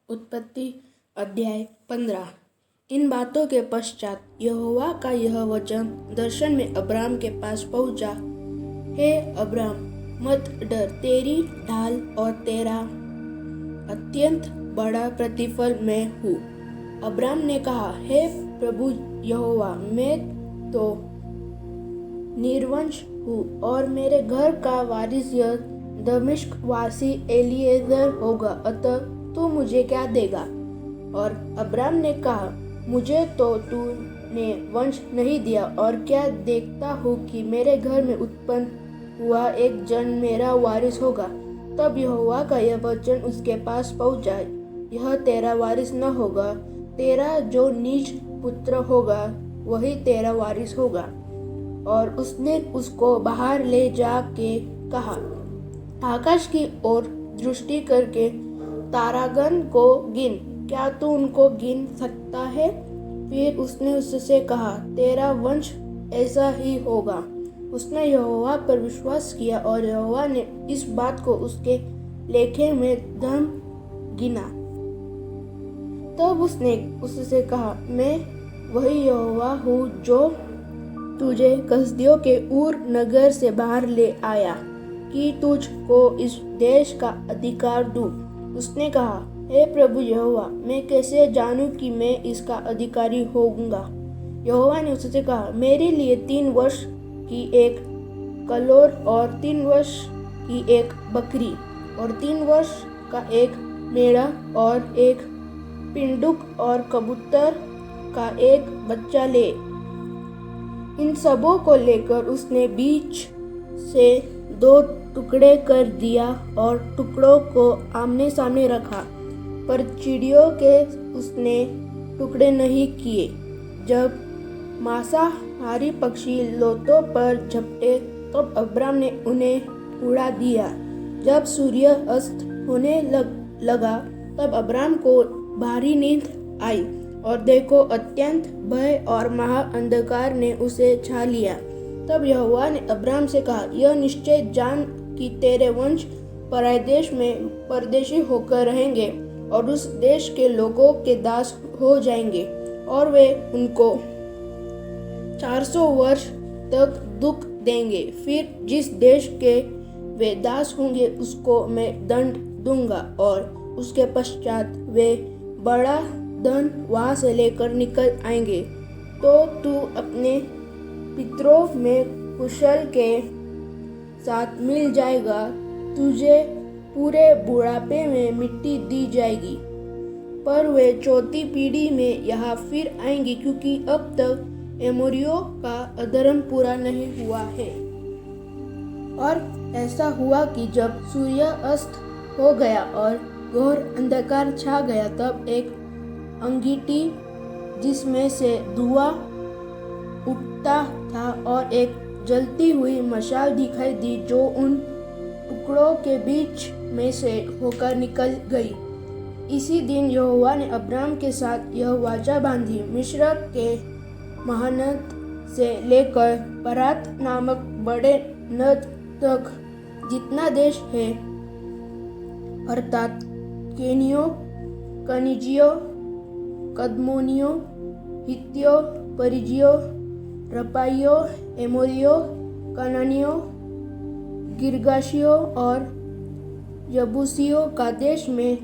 उत्पत्ति अध्याय 15। इन बातों के पश्चात यहोवा का यह वचन दर्शन में अब्राम के पास पहुंचा। हे अब्राम, मत डर, तेरी ढाल और तेरा अत्यंत बड़ा प्रतिफल मैं हूँ। अब्राम ने कहा, हे प्रभु यहोवा, मैं तो निर्वंश हूँ और मेरे घर का वारिस यह दमिश्क वासी एलीएजर होगा, अतः तू मुझे क्या देगा? और अब्राम ने कहा, मुझे तो तूने वंश नहीं दिया, और क्या देखता हूँ कि मेरे घर में उत्पन्न हुआ एक जन मेरा वारिस होगा। तब यहोवा का यह वचन उसके पास पहुंचा, यह तेरा वारिस न होगा, तेरा जो निज पुत्र होगा वही तेरा वारिस होगा। और उसने उसको बाहर ले जाके कहा, आकाश की ओर दृष्टि करके तारागण को गिन, क्या तू उनको गिन सकता है? फिर उसने उससे कहा, तेरा वंश ऐसा ही होगा। उसने यहोवा पर विश्वास किया और यहोवा ने इस बात को उसके लेखे में धर्म गिना। तब उसने उससे कहा, मैं वही यहोवा हूँ जो तुझे कसदियों के ऊर नगर से बाहर ले आया कि तुझको इस देश का अधिकार दूं। उसने कहा, हे प्रभु यहोवा, मैं कैसे जानूं कि मैं इसका अधिकारी होऊंगा? यहोवा ने उससे कहा, मेरे लिए 3 वर्ष की एक कलोर और 3 वर्ष की एक बकरी और 3 वर्ष का एक मेढ़ा और एक पिंडुक और कबूतर का एक बच्चा ले। इन सबों को लेकर उसने बीच से 2 टुकड़े कर दिया और टुकड़ों को आमने सामने रखा, पर चिड़ियों के उसने टुकड़े नहीं किए। जब मांसाहारी पक्षी लोथों पर झपटे तब अब्राम ने उन्हें उड़ा दिया। जब सूर्य अस्त होने लगा तब अब्राम को भारी नींद आई, और देखो, अत्यंत भय और महा अंधकार ने उसे छा लिया। तब यहोवा ने अब्राम से कहा, यह निश्चय जान कि तेरे वंश पराए देश में परदेशी होकर रहेंगे और उस देश के लोगों के दास हो जाएंगे, और वे उनको 400 वर्ष तक दुख देंगे। फिर जिस देश के वे दास होंगे उसको मैं दंड दूंगा, और उसके पश्चात वे बड़ा धन वहां से लेकर निकल आएंगे। तो तू अपने पितरों में कुशल के साथ मिल जाएगा, तुझे पूरे बुढ़ापे में मिट्टी दी जाएगी। पर वे 4थी पीढ़ी में यहाँ फिर आएंगी, क्योंकि अब तक एमोरियों का अधर्म पूरा नहीं हुआ है। और ऐसा हुआ कि जब सूर्य अस्त हो गया और घोर अंधकार छा गया, तब एक अंगीठी जिसमें से धुआं उठता था और एक जलती हुई मशाल दिखाई दी, जो उन टुकड़ों के बीच में से होकर निकल गई। इसी दिन यहोवा ने अब्राम के साथ यह वाचा बांधी, मिस्र के महानद से लेकर परात नामक बड़े नद तक जितना देश है, अर्थात केनियों, कनिजियों, कदमोनियों, हित्तियों, परिजियों, रपाइयों, एमोरियों, कनानियों, गिर्गाशियों और यबूसियों का देश में